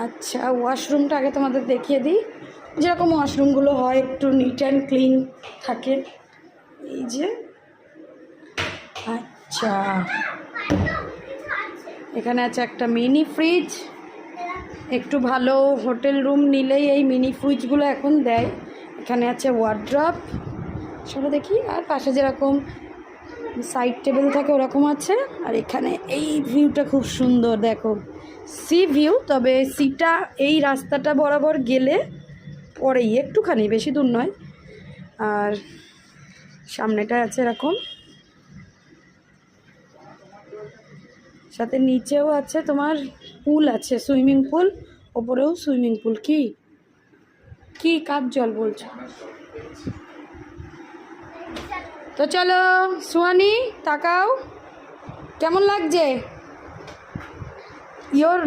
আচ্ছা, ওয়াশরুমটা আগে তোমাদের দেখিয়ে দিই। যেরকম ওয়াশরুমগুলো হয়, একটু নিট অ্যান্ড ক্লিন থাকে। এই যে, আচ্ছা, এখানে আছে একটা মিনি ফ্রিজ। একটু ভালো হোটেল রুম নিলেই এই মিনি ফ্রিজগুলো এখন দেয়। এখানে আছে ওয়ার্ড্রপ, চলো দেখি। আর পাশে যেরকম সাইড টেবিল থাকে ওরকম আছে। আর এখানে এই ভিউটা খুব সুন্দর, দেখো, সি ভিউ। তবে সিটা এই রাস্তাটা বরাবর গেলে পরেই, একটুখানি, বেশি দূর নয়। আর সামনেটা আছে এরকম, সাথে নিচেও আছে তোমার পুল আছে, সুইমিং পুল, ওপরেও সুইমিং পুল। কি কি কার জল বলছো? তো চলো সুহানি, তাকাও, কেমন লাগছে? ইয়োর